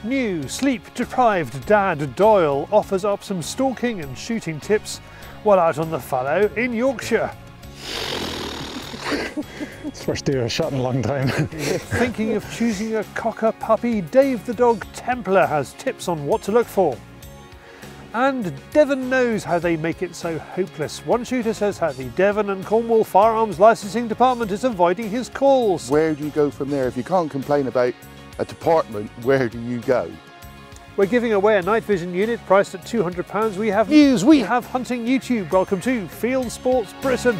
New sleep-deprived Dad Doyle offers up some stalking and shooting tips while out on the fallow in Yorkshire. It's the first deer I've shot in a long time. Thinking of choosing a cocker puppy, Dave the dog Templar has tips on what to look for. And Devon knows how they make it so hopeless. One shooter says how the Devon and Cornwall Firearms Licensing Department is avoiding his calls. Where do you go from there? If you can't complain about a department, where do you go? We're giving away a night vision unit priced at £200. We have news, we have hunting YouTube. Welcome to Fieldsports Britain.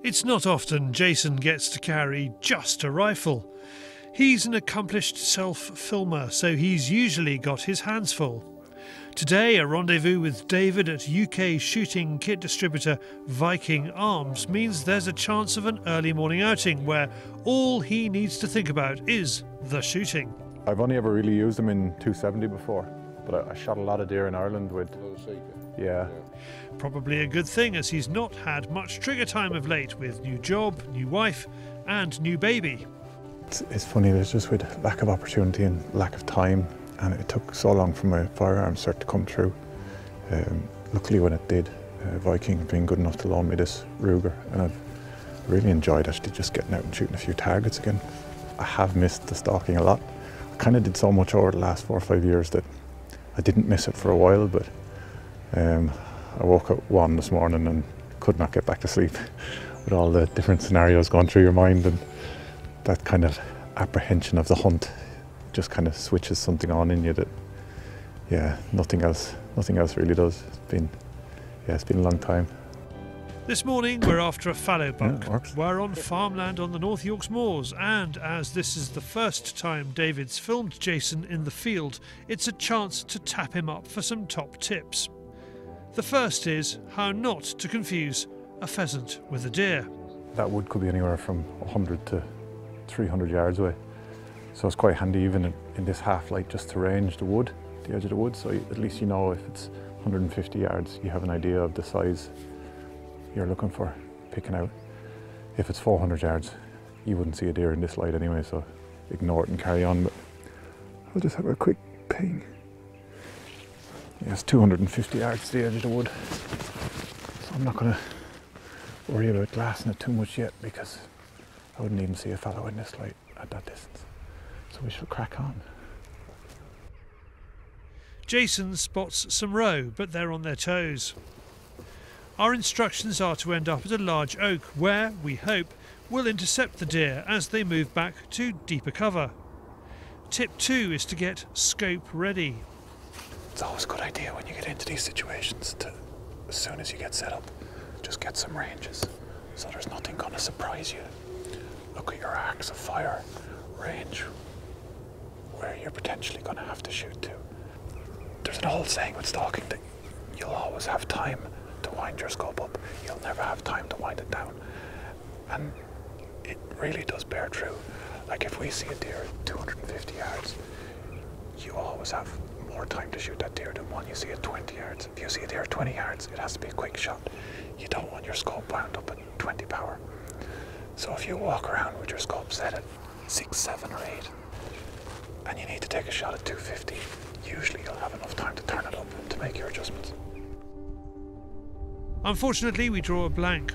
It's not often Jason gets to carry just a rifle. He's an accomplished self-filmer, so he's usually got his hands full. Today, a rendezvous with David at UK shooting kit distributor Viking Arms means there's a chance of an early morning outing where all he needs to think about is the shooting. I've only ever really used them in 270 before, but I shot a lot of deer in Ireland with... Yeah. Probably a good thing, as he's not had much trigger time of late with new job, new wife and new baby. It's funny, there's just with lack of opportunity and lack of time, and it took so long for my firearm cert to come through. Luckily when it did, Viking have been good enough to loan me this Ruger, and I've really enjoyed actually just getting out and shooting a few targets again. I have missed the stalking a lot. I kind of did so much over the last 4 or 5 years that I didn't miss it for a while, but I woke up 1 this morning and could not get back to sleep with all the different scenarios going through your mind, and that kind of apprehension of the hunt just kind of switches something on in you that, yeah, nothing else really does. It's been a long time. This morning we're after a fallow buck. Yeah, we're on farmland on the North Yorkshire Moors, and as this is the first time David's filmed Jason in the field, it's a chance to tap him up for some top tips. The first is how not to confuse a pheasant with a deer. That wood could be anywhere from 100 to 300 yards away, so it's quite handy even in this half light just to range the wood, the edge of the wood, so at least you know if it's 150 yards you have an idea of the size you're looking for, picking out. If it's 400 yards you wouldn't see a deer in this light anyway, so ignore it and carry on. But I'll just have a quick ping. Yeah, it's 250 yards to the edge of the wood, so I'm not going to worry about glassing it too much yet, because I wouldn't even see a fallow in this light at that distance. So we shall crack on. Jason spots some roe, but they're on their toes. Our instructions are to end up at a large oak where, we hope, we'll intercept the deer as they move back to deeper cover. Tip 2 is to get scope ready. It's always a good idea when you get into these situations to, as soon as you get set up, just get some ranges, so there's nothing going to surprise you. Look at your arcs of fire, range where you're potentially going to have to shoot to. There's an old saying with stalking that you'll always have time to wind your scope up, you'll never have time to wind it down. And it really does bear true. Like if we see a deer at 250 yards, you always have more time to shoot that deer than one you see at 20 yards. If you see a deer at 20 yards, it has to be a quick shot. You don't want your scope wound up at 20 power. So if you walk around with your scope set at 6, 7 or 8, and you need to take a shot at 250, usually you'll have enough time to turn it up to make your adjustments. Unfortunately, we draw a blank.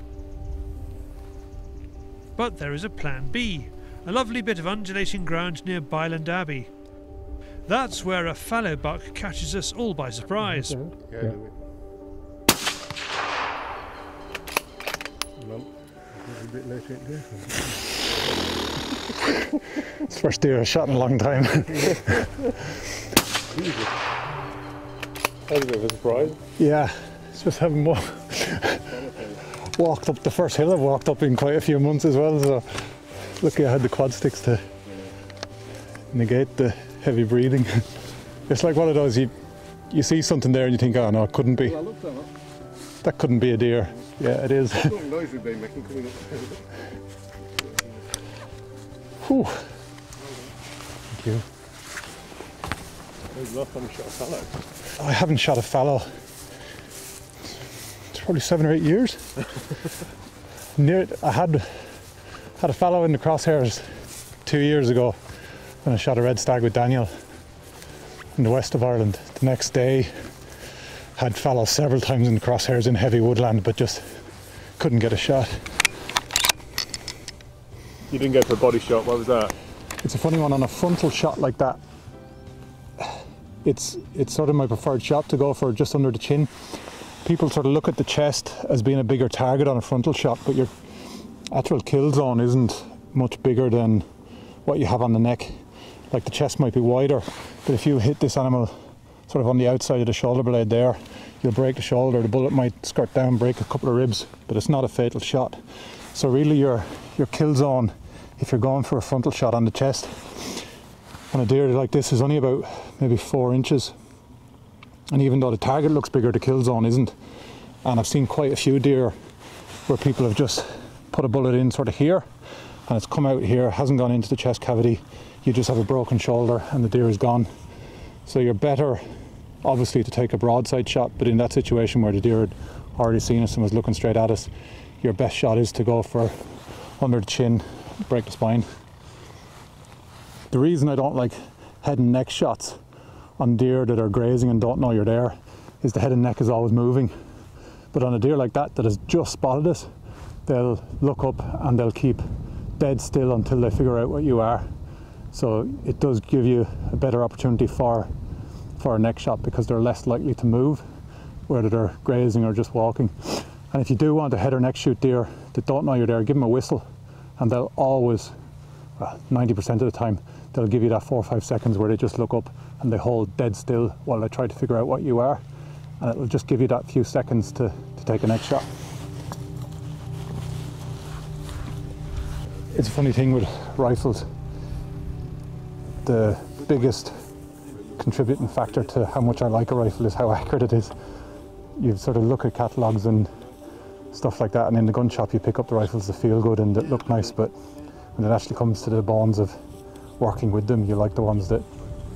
But there is a plan B, a lovely bit of undulating ground near Byland Abbey. That's where a fallow buck catches us all by surprise. Yeah, do it. A bit later in there. It's the first deer I've shot in a long time. That was a bit of a surprise. Yeah, it's just having walked up the first hill I've walked up in quite a few months as well, so lucky I had the quad sticks to negate the heavy breathing. It's like one of those, you see something there and you think, oh no, it couldn't be. Well, look, that couldn't be a deer. Yeah, it is. What noise we've been making coming up. Whew. Thank you. When's the last time you shot a fallow? I haven't shot a fallow. It's probably 7 or 8 years. I had a fallow in the crosshairs 2 years ago when I shot a red stag with Daniel in the west of Ireland. The next day, had fallow several times in the crosshairs in heavy woodland, but just couldn't get a shot. You didn't go for a body shot, what was that? It's a funny one. On a frontal shot like that, it's sort of my preferred shot to go for, just under the chin. People sort of look at the chest as being a bigger target on a frontal shot, but your actual kill zone isn't much bigger than what you have on the neck. Like, the chest might be wider, but if you hit this animal sort of on the outside of the shoulder blade there, you'll break the shoulder. The bullet might skirt down, break a couple of ribs, but it's not a fatal shot. So really your kill zone, if you're going for a frontal shot on the chest on a deer like this, is only about maybe 4 inches. And even though the target looks bigger, the kill zone isn't. And I've seen quite a few deer where people have just put a bullet in sort of here, and it's come out here, hasn't gone into the chest cavity. You just have a broken shoulder and the deer is gone. So you're better, obviously, to take a broadside shot, but in that situation where the deer had already seen us and was looking straight at us, your best shot is to go for under the chin, break the spine. The reason I don't like head and neck shots on deer that are grazing and don't know you're there is the head and neck is always moving. But on a deer like that has just spotted us, they'll look up and they'll keep dead still until they figure out what you are. So it does give you a better opportunity for a neck shot, because they're less likely to move, whether they're grazing or just walking. And if you do want to head or neck shoot deer that don't know you're there, give them a whistle, and they'll always, 90% of the time, they'll give you that 4 or 5 seconds where they just look up and they hold dead still while they try to figure out what you are, and it will just give you that few seconds to take a neck shot. It's a funny thing with rifles. The biggest contributing factor to how much I like a rifle is how accurate it is. You sort of look at catalogues and stuff like that, and in the gun shop you pick up the rifles that feel good and that look nice, but when it actually comes to the bones of working with them, you like the ones that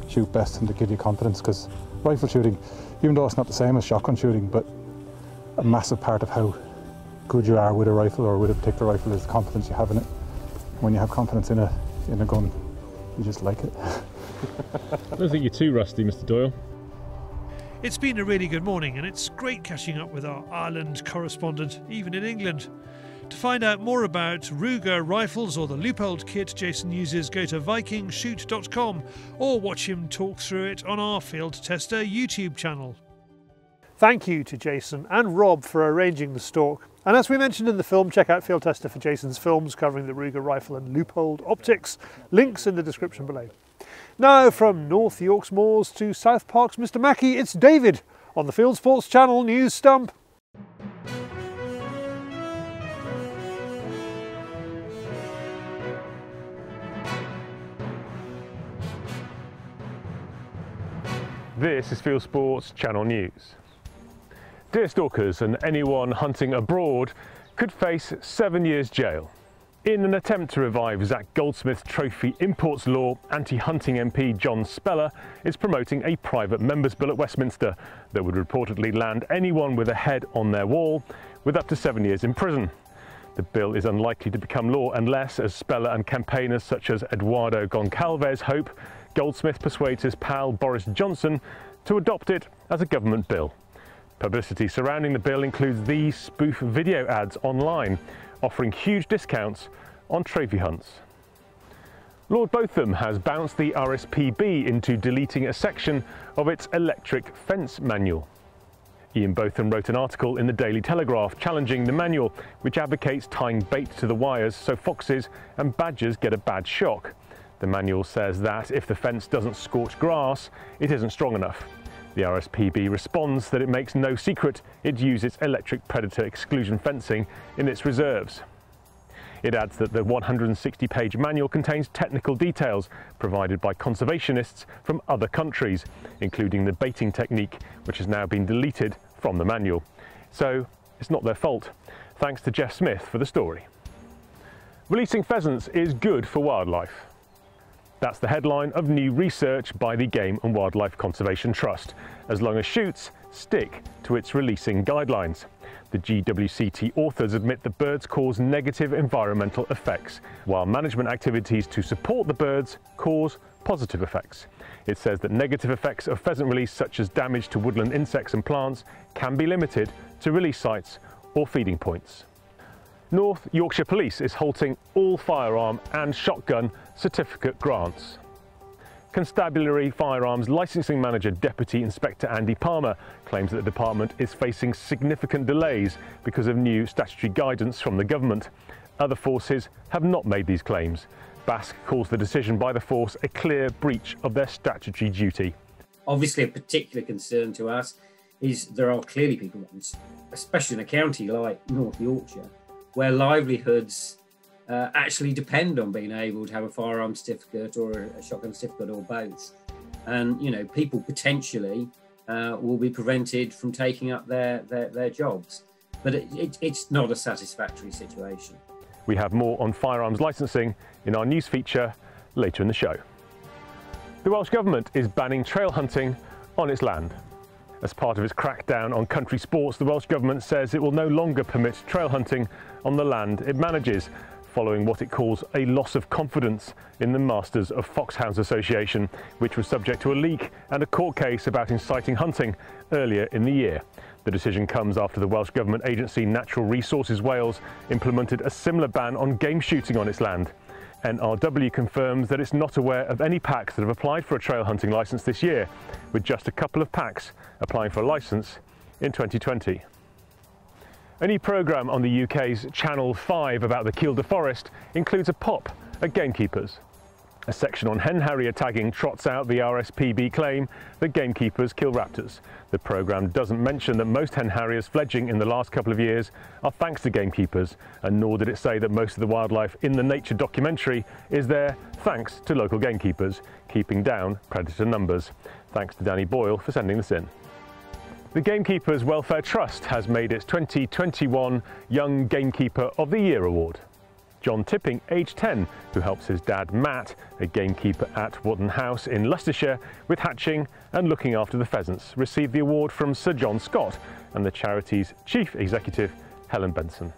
shoot best and that give you confidence, because rifle shooting, even though it's not the same as shotgun shooting, but a massive part of how good you are with a rifle or with a particular rifle is the confidence you have in it. When you have confidence in a gun, you just like it. I don't think you're too rusty, Mr. Doyle. It's been a really good morning, and it's great catching up with our Ireland correspondent, even in England. To find out more about Ruger rifles or the Leupold kit Jason uses, go to vikingshoot.com or watch him talk through it on our Field Tester YouTube channel. Thank you to Jason and Rob for arranging the stalk. And as we mentioned in the film, check out Field Tester for Jason's films covering the Ruger rifle and Leupold optics. Links in the description below. Now, from North Yorkshire Moors to South Park's Mr. Mackey, it's David on the Fieldsports Channel News Stump. This is Fieldsports Channel News. Deer stalkers and anyone hunting abroad could face 7 years jail. In an attempt to revive Zach Goldsmith's trophy imports law, anti-hunting MP John Speller is promoting a private members' bill at Westminster that would reportedly land anyone with a head on their wall with up to 7 years in prison. The bill is unlikely to become law unless, as Speller and campaigners such as Eduardo Goncalves hope, Goldsmith persuades his pal Boris Johnson to adopt it as a government bill. Publicity surrounding the bill includes these spoof video ads online, offering huge discounts on trophy hunts. Lord Botham has bounced the RSPB into deleting a section of its electric fence manual. Ian Botham wrote an article in the Daily Telegraph challenging the manual, which advocates tying bait to the wires so foxes and badgers get a bad shock. The manual says that if the fence doesn't scorch grass, it isn't strong enough. The RSPB responds that it makes no secret it uses electric predator exclusion fencing in its reserves. It adds that the 160-page manual contains technical details provided by conservationists from other countries, including the baiting technique, which has now been deleted from the manual. So it's not their fault. Thanks to Jeff Smith for the story. Releasing pheasants is good for wildlife. That's the headline of new research by the Game and Wildlife Conservation Trust, as long as shoots stick to its releasing guidelines. The GWCT authors admit that birds cause negative environmental effects, while management activities to support the birds cause positive effects. It says that negative effects of pheasant release, such as damage to woodland insects and plants, can be limited to release sites or feeding points. North Yorkshire Police is halting all firearm and shotgun certificate grants. Constabulary Firearms Licensing Manager Deputy Inspector Andy Palmer claims that the department is facing significant delays because of new statutory guidance from the government. Other forces have not made these claims. Bask calls the decision by the force a clear breach of their statutory duty. Obviously, a particular concern to us is there are clearly people, especially in a county like North Yorkshire, where livelihoods actually depend on being able to have a firearm certificate or a shotgun certificate or both. And, you know, people potentially will be prevented from taking up their jobs. But it's not a satisfactory situation. We have more on firearms licensing in our news feature later in the show. The Welsh Government is banning trail hunting on its land. As part of its crackdown on country sports, the Welsh Government says it will no longer permit trail hunting on the land it manages, following what it calls a loss of confidence in the Masters of Foxhounds Association, which was subject to a leak and a court case about inciting hunting earlier in the year. The decision comes after the Welsh Government agency Natural Resources Wales implemented a similar ban on game shooting on its land. NRW confirms that it's not aware of any packs that have applied for a trail hunting licence this year, with just a couple of packs applying for a licence in 2020. A new programme on the UK's Channel 5 about the Kielder Forest includes a pop at gamekeepers. A section on hen harrier tagging trots out the RSPB claim that gamekeepers kill raptors. The programme doesn't mention that most hen harriers fledging in the last couple of years are thanks to gamekeepers, and nor did it say that most of the wildlife in the nature documentary is there thanks to local gamekeepers keeping down predator numbers. Thanks to Danny Boyle for sending this in. The Gamekeepers Welfare Trust has made its 2021 Young Gamekeeper of the Year award. John Tipping, aged 10, who helps his dad Matt, a gamekeeper at Wotton House in Leicestershire, with hatching and looking after the pheasants, received the award from Sir John Scott and the charity's chief executive, Helen Benson.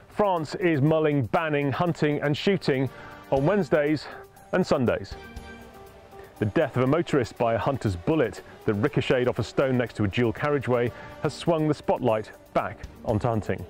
France is mulling banning hunting and shooting on Wednesdays and Sundays. The death of a motorist by a hunter's bullet that ricocheted off a stone next to a dual carriageway has swung the spotlight back onto hunting.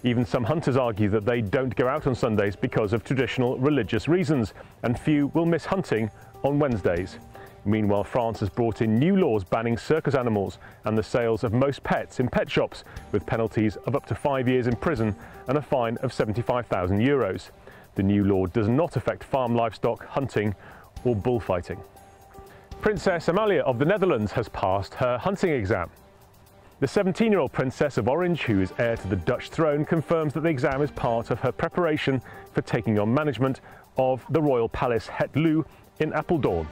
Even some hunters argue that they don't go out on Sundays because of traditional religious reasons, and few will miss hunting on Wednesdays. Meanwhile, France has brought in new laws banning circus animals and the sales of most pets in pet shops, with penalties of up to 5 years in prison and a fine of €75,000. The new law does not affect farm livestock, hunting or bullfighting. Princess Amalia of the Netherlands has passed her hunting exam. The 17-year-old Princess of Orange, who is heir to the Dutch throne, confirms that the exam is part of her preparation for taking on management of the Royal Palace Het Loo in Apeldoorn.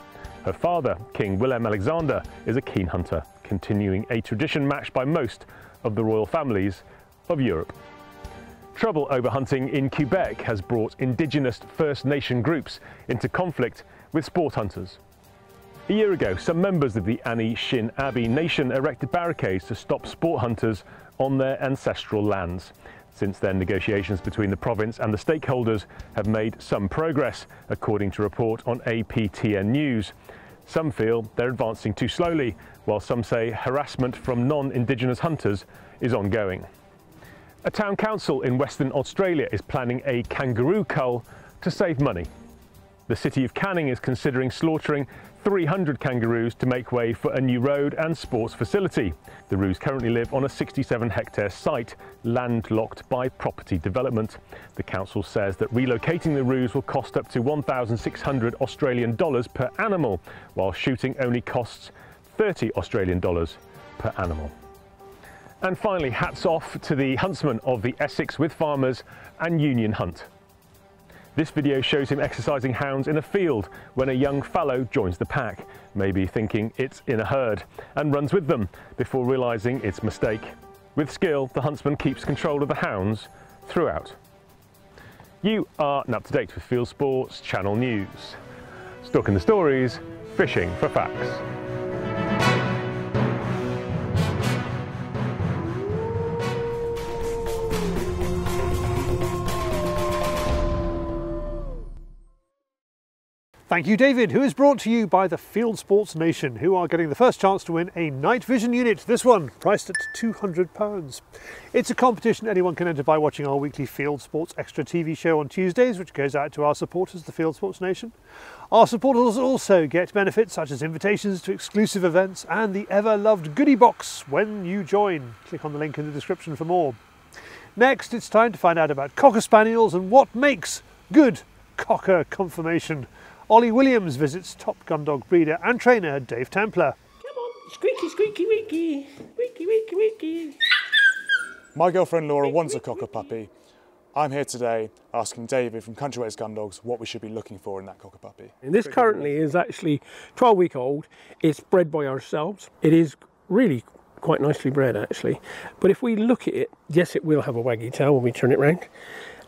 Her father, King Willem-Alexander, is a keen hunter, continuing a tradition matched by most of the royal families of Europe. Trouble over hunting in Quebec has brought indigenous First Nation groups into conflict with sport hunters. A year ago, some members of the Anishinaabe Nation erected barricades to stop sport hunters on their ancestral lands. Since then, negotiations between the province and the stakeholders have made some progress, according to a report on APTN News. Some feel they're advancing too slowly, while some say harassment from non-Indigenous hunters is ongoing. A town council in Western Australia is planning a kangaroo cull to save money. The city of Canning is considering slaughtering 300 kangaroos to make way for a new road and sports facility. The roos currently live on a 67-hectare site, landlocked by property development. The council says that relocating the roos will cost up to $1,600 Australian per animal, while shooting only costs $30 Australian per animal. And finally, hats off to the huntsman of the Essex with Farmers and Union Hunt. This video shows him exercising hounds in a field when a young fallow joins the pack, maybe thinking it's in a herd, and runs with them before realising it's a mistake. With skill, the huntsman keeps control of the hounds throughout. You are up to date with Fieldsports Channel News. Stalking the stories, fishing for facts. Thank you, David, who is brought to you by the Fieldsports Nation, who are getting the first chance to win a night vision unit, this one priced at £200. It's a competition anyone can enter by watching our weekly Field Sports Extra TV show on Tuesdays, which goes out to our supporters, the Fieldsports Nation. Our supporters also get benefits such as invitations to exclusive events and the ever-loved goodie box when you join. Click on the link in the description for more. Next, it's time to find out about Cocker Spaniels and what makes good Cocker conformation. Ollie Williams visits top Gundog breeder and trainer Dave Templar. Come on, squeaky, squeaky, weaky, weaky, weaky, weaky. My girlfriend Laura wants a Cocker puppy. I'm here today asking David from Country Ways Gundogs what we should be looking for in that Cocker puppy. And this currently is actually 12-week-old. It's bred by ourselves. It is really quite nicely bred actually. But if we look at it, yes, it will have a waggy tail when we turn it round.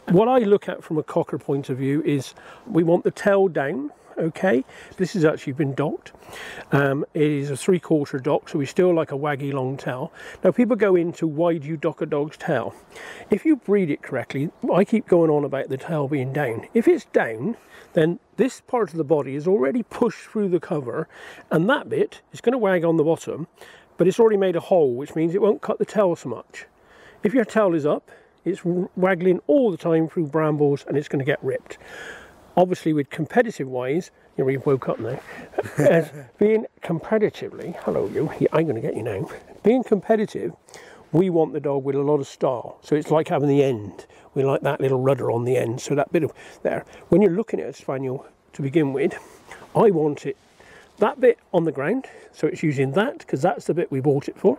What I look at from a cocker point of view is we want the tail down, okay? This has actually been docked. It is a 3/4 dock, so we still like a waggy long tail. Now people go into why do you dock a dog's tail? If you breed it correctly, I keep going on about the tail being down. If it's down, then this part of the body is already pushed through the cover, and that bit is going to wag on the bottom, but it's already made a hole, which means it won't cut the tail so much. If your tail is up, it's waggling all the time through brambles and it's going to get ripped. Obviously with competitive wise, you know, you've woke up now, as being competitively, hello you, I'm going to get you now. Being competitive, we want the dog with a lot of style. So it's like having the end. We like that little rudder on the end. So that bit of there, when you're looking at a spaniel to begin with, I want it that bit on the ground. So it's using that because that's the bit we bought it for,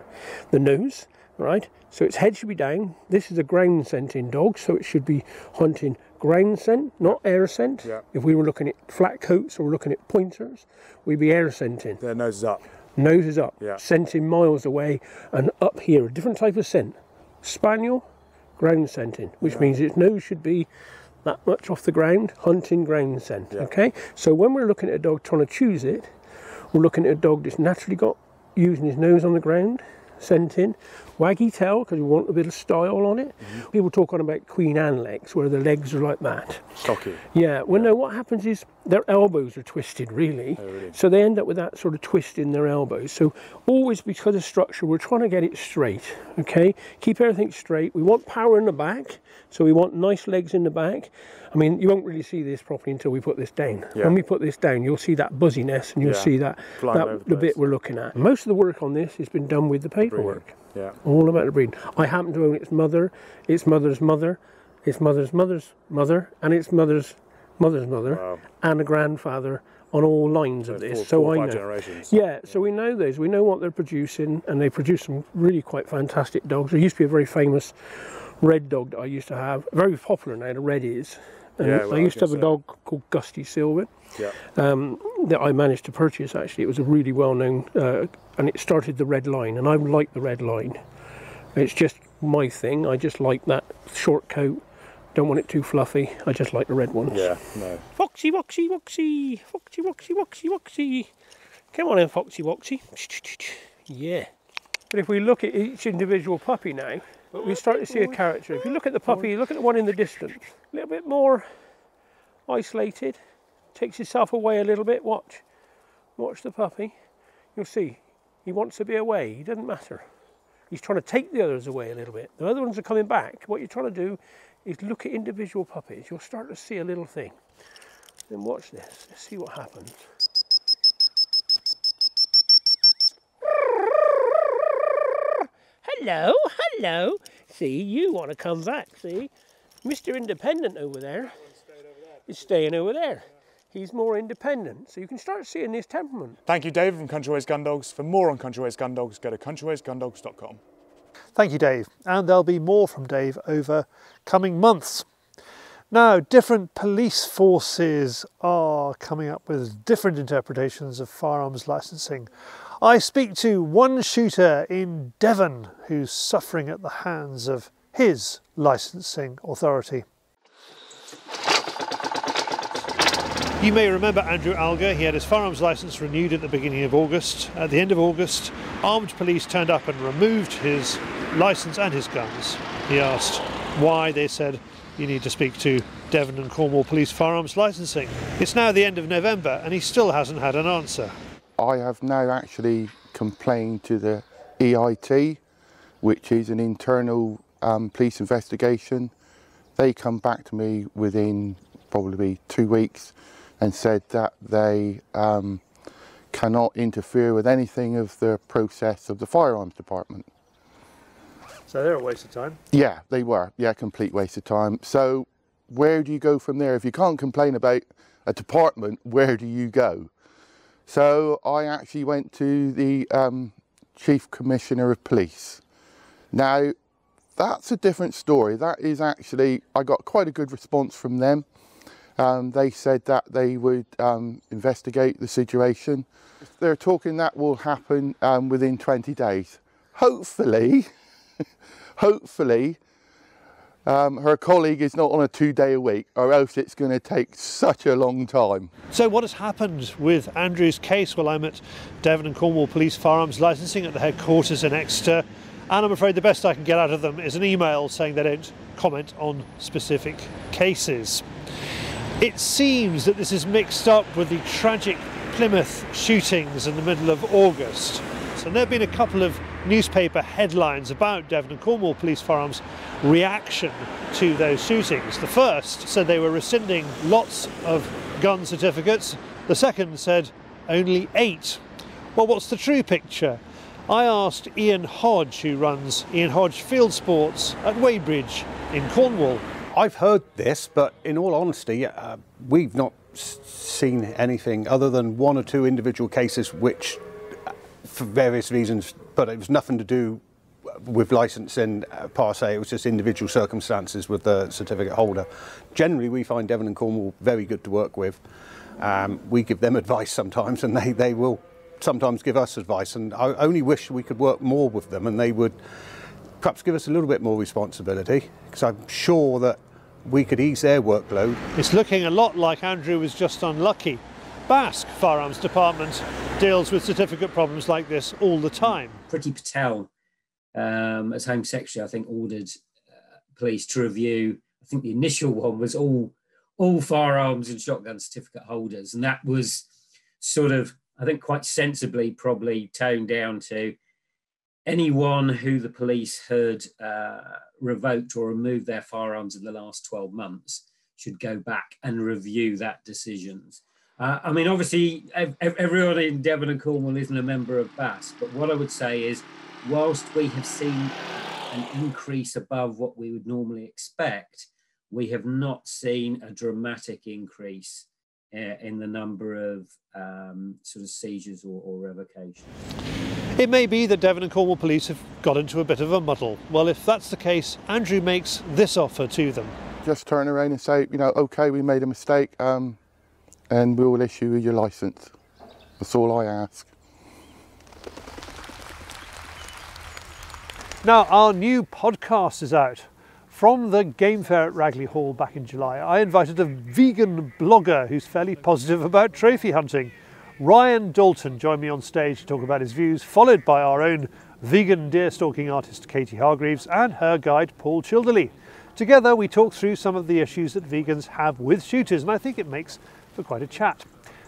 the nose. Right, so its head should be down. This is a ground scenting dog, so it should be hunting ground scent, not air scent. Yeah. If we were looking at flat coats or looking at pointers, we'd be air scenting. Their nose is up. Nose is up, Yeah. scenting miles away and up here, a different type of scent. Spaniel, ground scenting, which means its nose should be that much off the ground, hunting ground scent. Yeah. Okay, so when we're looking at a dog trying to choose it, we're looking at a dog that's naturally got using his nose on the ground, scenting, waggy tail because we want a bit of style on it. People talk on about Queen Anne legs where the legs are like that. Stocky. Yeah, well no, what happens is their elbows are twisted really. Oh, really? So they end up with that sort of twist in their elbows. So always because of structure, we're trying to get it straight, okay? Keep everything straight. We want power in the back, so we want nice legs in the back. I mean, you won't really see this properly until we put this down. Yeah. When we put this down, you'll see that buzziness and you'll see that, Flying over the the bit place. we're looking at. Most of the work on this has been done with the paperwork. Yeah. All about the breeding. I happen to own its mother, its mother's mother, its mother's mother's mother, and its mother's mother's mother, Wow. and a grandfather on all lines of this. Four I or five know. generations. Yeah, so we know those. We know what they're producing, and they produce some really quite fantastic dogs. There used to be a very famous red dog that I used to have, very popular now. The red is. And Yeah, well, I used to have I a guess dog called Gusty Silver. Yeah. That I managed to purchase actually. It was a really well known and it started the red line, and I like the red line. It's just my thing. I just like that short coat, don't want it too fluffy. I just like the red ones. Yeah, no. Foxy, Woxy, Woxy, Foxy, Woxy, Woxy, Woxy. Come on in, Foxy, Woxy. Yeah. But if we look at each individual puppy now, we start to see a character. If you look at the puppy, look at the one in the distance, a little bit more isolated, takes himself away a little bit. Watch the puppy. You'll see, he wants to be away. He doesn't matter. He's trying to take the others away a little bit. The other ones are coming back. What you're trying to do is look at individual puppies. You'll start to see a little thing. Then watch this. Let's see what happens. Hello, hello. See, you want to come back, see? Mr. Independent over there is staying over there. He's more independent, so you can start seeing his temperament. Thank you, David from Country Ways Gundogs. For more on Country Ways Gundogs, go to countrywaysgundogs.com. Thank you, Dave. And there'll be more from Dave over coming months. Now, different police forces are coming up with different interpretations of firearms licensing. I speak to one shooter in Devon who's suffering at the hands of his licensing authority. You may remember Andrew Alger. He had his firearms licence renewed at the beginning of August. At the end of August, armed police turned up and removed his licence and his guns. He asked why. They said, you need to speak to Devon and Cornwall Police Firearms Licensing. It's now the end of November and he still hasn't had an answer. I have now actually complained to the EIT, which is an internal police investigation. They come back to me within probably 2 weeks and said that they cannot interfere with anything of the process of the firearms department. So they're a waste of time. Yeah, they were. Yeah, complete waste of time. So where do you go from there? If you can't complain about a department, where do you go? So I actually went to the Chief Commissioner of Police. Now, that's a different story. That is actually, I got quite a good response from them. They said that they would investigate the situation. They're talking that will happen within 20 days. Hopefully, hopefully, her colleague is not on a 2-day a week, or else it's going to take such a long time. So what has happened with Andrew's case? Well, I'm at Devon and Cornwall Police Firearms Licensing at the headquarters in Exeter, and I'm afraid the best I can get out of them is an email saying they don't comment on specific cases. It seems that this is mixed up with the tragic Plymouth shootings in the middle of August. So there have been a couple of newspaper headlines about Devon and Cornwall Police Firearms' reaction to those shootings. The first said they were rescinding lots of gun certificates. The second said only 8. Well, what's the true picture? I asked Ian Hodge, who runs Ian Hodge Fieldsports at Weybridge in Cornwall. I've heard this, but in all honesty, we've not seen anything other than 1 or 2 individual cases which, for various reasons, but it was nothing to do with licensing per se. It was just individual circumstances with the certificate holder. Generally, we find Devon and Cornwall very good to work with. We give them advice sometimes, and they will sometimes give us advice. And I only wish we could work more with them, and they would perhaps give us a little bit more responsibility, because I'm sure that we could ease their workload. It's looking a lot like Andrew was just unlucky. Basque Firearms Department deals with certificate problems like this all the time. Priti Patel, as Home Secretary, I think ordered police to review, I think the initial one was all firearms and shotgun certificate holders, and that was sort of, I think quite sensibly probably toned down to anyone who the police had revoked or removed their firearms in the last 12 months should go back and review that decisions. I mean, obviously, everyone in Devon and Cornwall isn't a member of BAS, but what I would say is, whilst we have seen an increase above what we would normally expect, we have not seen a dramatic increase in the number of sort of seizures or revocations. It may be that Devon and Cornwall Police have got into a bit of a muddle. Well, if that's the case, Andrew makes this offer to them. Just turn around and say, you know, OK, we made a mistake, and we will issue you your licence. That's all I ask. Now, our new podcast is out. From the game fair at Ragley Hall back in July, I invited a vegan blogger who's fairly positive about trophy hunting. Ryan Dalton joined me on stage to talk about his views, followed by our own vegan deer stalking artist Katie Hargreaves and her guide Paul Childerley. Together we talk through some of the issues that vegans have with shooters, and I think it makes for quite a chat.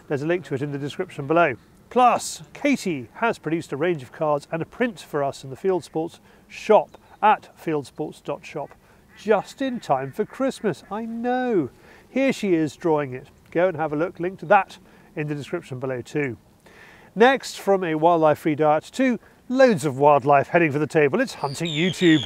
There's a link to it in the description below. Plus, Katie has produced a range of cards and a print for us in the Fieldsports shop at fieldsports.shop. Just in time for Christmas, I know. Here she is drawing it. Go and have a look, link to that in the description below too. Next, from a wildlife-free diet to loads of wildlife heading for the table, it's Hunting YouTube.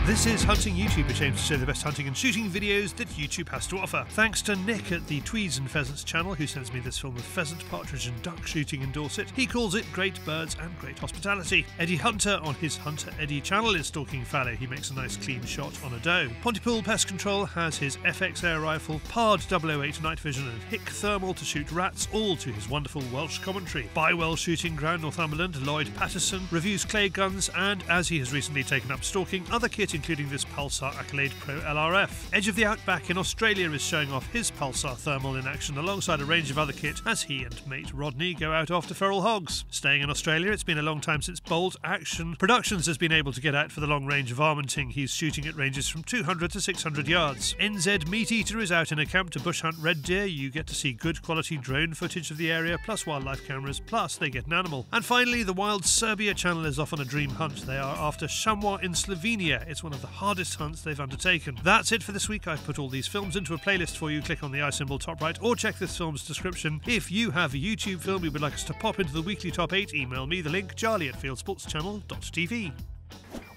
This is Hunting YouTube, which aims to show the best hunting and shooting videos that YouTube has to offer. Thanks to Nick at the Tweeds and Pheasants channel, who sends me this film of pheasant, partridge and duck shooting in Dorset. He calls it great birds and great hospitality. Eddie Hunter on his Hunter Eddie channel is stalking fallow. He makes a nice clean shot on a doe. Pontypool Pest Control has his FX air rifle, Pard 008 night vision and Hick thermal to shoot rats, all to his wonderful Welsh commentary. Bywell Shooting Ground Northumberland, Lloyd Patterson reviews clay guns, and as he has recently taken up stalking, other kit including this Pulsar Accolade Pro LRF. Edge of the Outback in Australia is showing off his Pulsar Thermal in action alongside a range of other kit as he and mate Rodney go out after feral hogs. Staying in Australia, it's been a long time since Bolt Action Productions has been able to get out for the long range of varminting. He's shooting at ranges from 200 to 600 yards. NZ Meat Eater is out in a camp to bush hunt red deer. You get to see good quality drone footage of the area, plus wildlife cameras, plus they get an animal. And finally, the Wild Serbia channel is off on a dream hunt. They are after chamois in Slovenia. It's one of the hardest hunts they've undertaken. That's it for this week. I've put all these films into a playlist for you. Click on the eye symbol top right or check this film's description. If you have a YouTube film you would like us to pop into the weekly top 8, email me the link, charlie@fieldsportschannel.tv.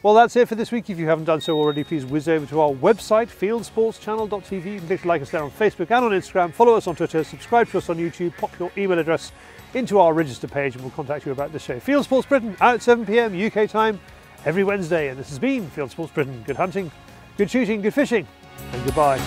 Well, that's it for this week. If you haven't done so already, please whiz over to our website, fieldsportschannel.tv. You can click like us there on Facebook and on Instagram, follow us on Twitter, subscribe to us on YouTube, pop your email address into our register page and we'll contact you about the show. Fieldsports Britain out at 7 PM UK time every Wednesday. And this has been Fieldsports Britain. Good hunting, good shooting, good fishing, and goodbye.